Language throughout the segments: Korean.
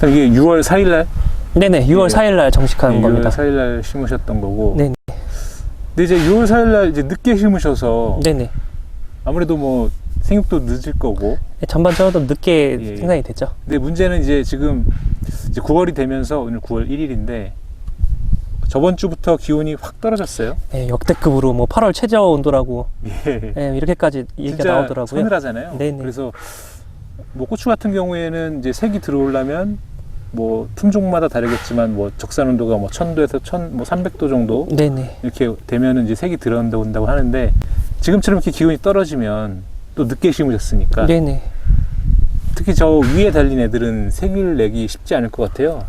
이게 6월 4일날? 네네, 6월 4일날 정식한 겁니다. 6월 4일날 심으셨던 거고. 네네. 근데 이제 6월 4일날 이제 늦게 심으셔서 네네. 아무래도 뭐 생육도 늦을 거고. 전반적으로 늦게 예. 생산이 됐죠. 근데 문제는 이제 지금 이제 9월이 되면서 오늘 9월 1일인데 저번 주부터 기온이 확 떨어졌어요. 네, 역대급으로 뭐 8월 최저 온도라고 예. 네, 이렇게까지 얘기가 진짜 나오더라고요. 서늘하잖아요. 네네. 그래서 뭐 고추 같은 경우에는 이제 색이 들어오려면 뭐 품종마다 다르겠지만 뭐 적산 온도가 뭐 1000도에서 뭐 300도 정도 네네. 이렇게 되면은 이제 색이 들어온다고 하는데 지금처럼 이렇게 기온이 떨어지면 또 늦게 심으셨으니까 네네. 특히 저 위에 달린 애들은 색을 내기 쉽지 않을 것 같아요.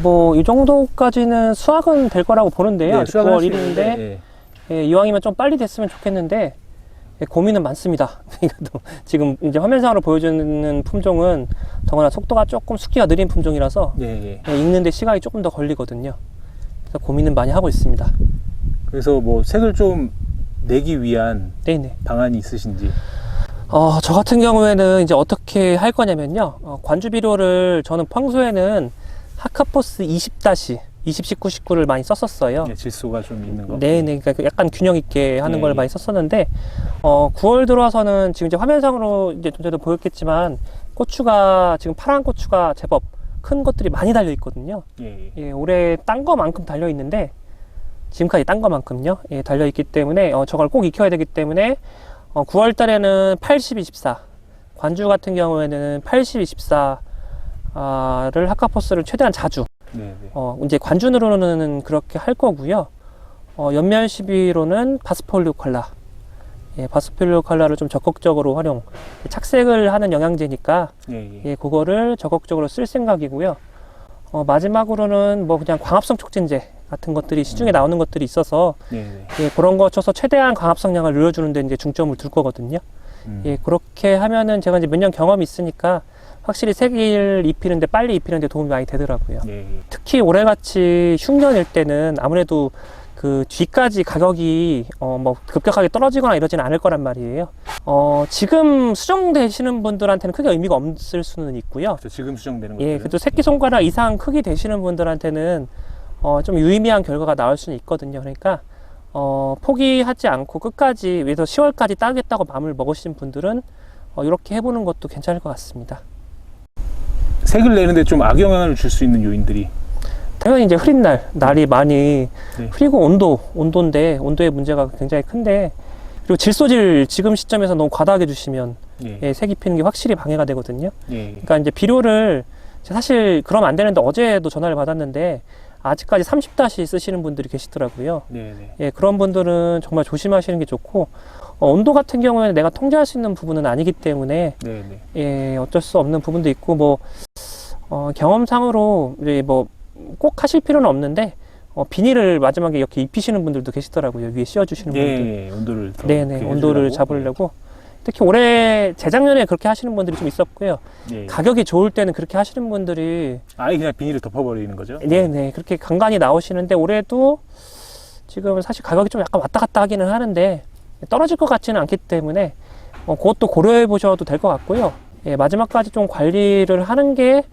뭐 이 정도까지는 수확은 될 거라고 보는데요. 아직 수확은 9월 할수 1일인데 있는데, 예. 이왕이면 좀 빨리 됐으면 좋겠는데 고민은 많습니다. 이것도 지금 이제 화면상으로 보여주는 품종은 더구나 속도가 조금 숙기가 느린 품종이라서 예. 익는데 시간이 조금 더 걸리거든요. 그래서 고민은 많이 하고 있습니다. 그래서 뭐 색을 좀 내기 위한 네네. 방안이 있으신지. 저 같은 경우에는 이제 어떻게 할 거냐면요. 관주 비료를 저는 평소에는 하카포스 20-19를 많이 썼었어요. 예, 질소가 좀 있는 거. 네네. 그러니까 약간 균형 있게 하는 예, 걸 예. 많이 썼었는데, 9월 들어와서는 지금 이제 화면상으로 이제 전에도 보였겠지만, 고추가, 지금 파란 고추가 제법 큰 것들이 많이 달려 있거든요. 예. 예, 올해 딴 거만큼 달려 있는데, 지금까지 딴 거만큼요. 예, 달려 있기 때문에, 저걸 꼭 익혀야 되기 때문에, 9월 달에는 80-24, 관주 같은 경우에는 80-24, 를 하카포스를 최대한 자주 네. 이제 관준으로는 그렇게 할 거고요. 연면 시비로는 바스폴리오 칼라, 바스폴리오 칼라를 좀 적극적으로 활용, 착색을 하는 영양제니까 예. 그거를 적극적으로 쓸 생각이고요. 마지막으로는 뭐 그냥 광합성 촉진제 같은 것들이 시중에 나오는 것들이 있어서 네. 그런 거 쳐서 최대한 광합성량을 늘려주는 데 이제 중점을 둘 거거든요. 그렇게 하면은 제가 이제 몇 년 경험이 있으니까 확실히 색을 입히는데 빨리 입히는데 도움이 많이 되더라고요. 예. 특히 올해같이 흉년일 때는 아무래도 그 뒤까지 가격이 뭐 급격하게 떨어지거나 이러지는 않을 거란 말이에요. 지금 수정되시는 분들한테는 크게 의미가 없을 수는 있고요. 지금 수정되는 예, 거죠. 그래도 새끼손가락 이상 크기 되시는 분들한테는 좀 유의미한 결과가 나올 수는 있거든요. 그러니까 포기하지 않고 끝까지 위해서 10월까지 따겠다고 마음을 먹으신 분들은 이렇게 해보는 것도 괜찮을 것 같습니다. 색을 내는데 좀 악영향을 줄 수 있는 요인들이 당연히 이제 흐린 날이 많이 네. 흐리고 온도인데 온도의 문제가 굉장히 큰데, 그리고 질소질 지금 시점에서 너무 과다하게 주시면 색 입히는 게 확실히 방해가 되거든요. 그러니까 이제 비료를 사실 그러면 안 되는데 어제도 전화를 받았는데 아직까지 30다시 쓰시는 분들이 계시더라고요. 그런 분들은 정말 조심하시는 게 좋고, 온도 같은 경우에는 내가 통제할 수 있는 부분은 아니기 때문에 어쩔 수 없는 부분도 있고, 뭐 경험상으로 뭐 꼭 하실 필요는 없는데 비닐을 마지막에 이렇게 입히시는 분들도 계시더라고요. 위에 씌워주시는 분들. 온도를 더 온도를 잡으려고. 특히 올해 재작년에 그렇게 하시는 분들이 좀 있었고요. 가격이 좋을 때는 그렇게 하시는 분들이 아예 그냥 비닐을 덮어버리는 거죠? 그렇게 간간히 나오시는데, 올해도 지금 사실 가격이 좀 약간 왔다 갔다 하기는 하는데 떨어질 것 같지는 않기 때문에 그것도 고려해 보셔도 될 것 같고요. 마지막까지 좀 관리를 하는 게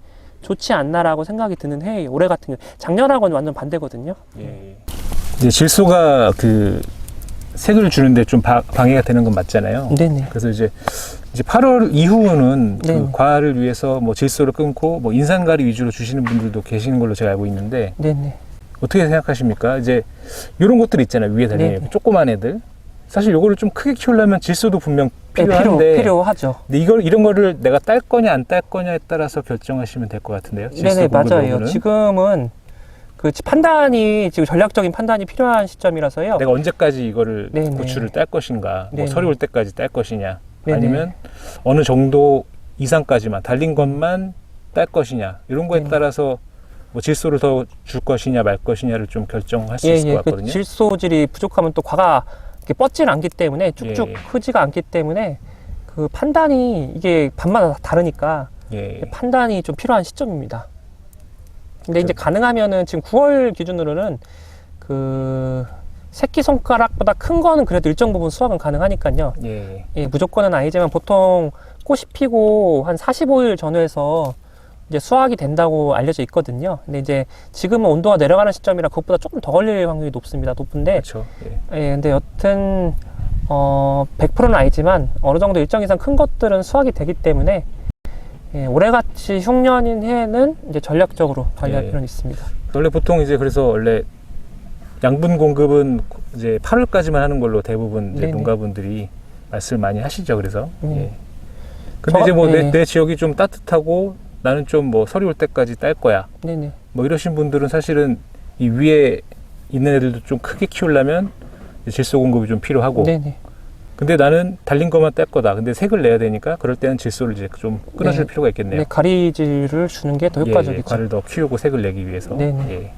좋지 않나라고 생각이 드는 해예요. 올해 같은 경우 작년하고는 완전 반대거든요. 이제 질소가 그 색을 주는데 좀 방해가 되는 건 맞잖아요. 네네. 그래서 이제 8월 이후는 그 네네. 과를 위해서 뭐 질소를 끊고 뭐 인산가리 위주로 주시는 분들도 계시는 걸로 제가 알고 있는데 네네. 어떻게 생각하십니까? 이제 이런 것들 있잖아요. 위에 달리는 조그만 애들. 사실 요거를 좀 크게 키우려면 질소도 분명 필요한데 필요하죠. 근데 이런 거를 내가 딸 거냐 안 딸 거냐에 따라서 결정하시면 될 것 같은데요. 네네, 맞아요. 지금은 그 판단이, 지금 전략적인 판단이 필요한 시점이라서요. 내가 언제까지 이거를 고추를 딸 것인가, 뭐 설이 올 때까지 딸 것이냐, 아니면 어느 정도 이상까지만 달린 것만 딸 것이냐, 이런 거에 따라서 뭐 질소를 더 줄 것이냐 말 것이냐를 좀 결정할 수 있을 것 같거든요. 그 질소질이 부족하면 또 과가 이렇게 뻗지는 않기 때문에 쭉쭉 크지가 않기 때문에 그 판단이 이게 밤마다 다르니까 판단이 좀 필요한 시점입니다. 근데 이제 가능하면은 지금 9월 기준으로는 그 새끼손가락보다 큰 거는 그래도 일정 부분 수확은 가능하니까요. 무조건은 아니지만 보통 꽃이 피고 한 45일 전후에서 이제 수확이 된다고 알려져 있거든요. 근데 이제 지금은 온도가 내려가는 시점이라 그것보다 조금 더 걸릴 확률이 높습니다. 높은데. 그렇죠. 예. 예, 근데 여튼 100%는 아니지만 어느 정도 일정 이상 큰 것들은 수확이 되기 때문에 예, 올해같이 흉년인 해에는 이제 전략적으로 관리할 예. 필요는 있습니다. 원래 보통 이제 그래서 원래 양분 공급은 이제 8월까지만 하는 걸로 대부분 이제 네네. 농가분들이 말씀을 많이 하시죠. 그래서. 음. 예. 근데 이제 뭐 네. 내 지역이 좀 따뜻하고 나는 좀 뭐 서리 올 때까지 딸 거야. 네네. 뭐 이러신 분들은 사실은 이 위에 있는 애들도 좀 크게 키우려면 질소 공급이 좀 필요하고. 네네. 근데 나는 달린 것만 딸 거다. 근데 색을 내야 되니까 그럴 때는 질소를 이제 좀 끊어줄 네. 필요가 있겠네요. 네, 가리질을 주는 게 더 예, 효과적이죠. 과를 더 키우고 색을 내기 위해서. 네네. 예.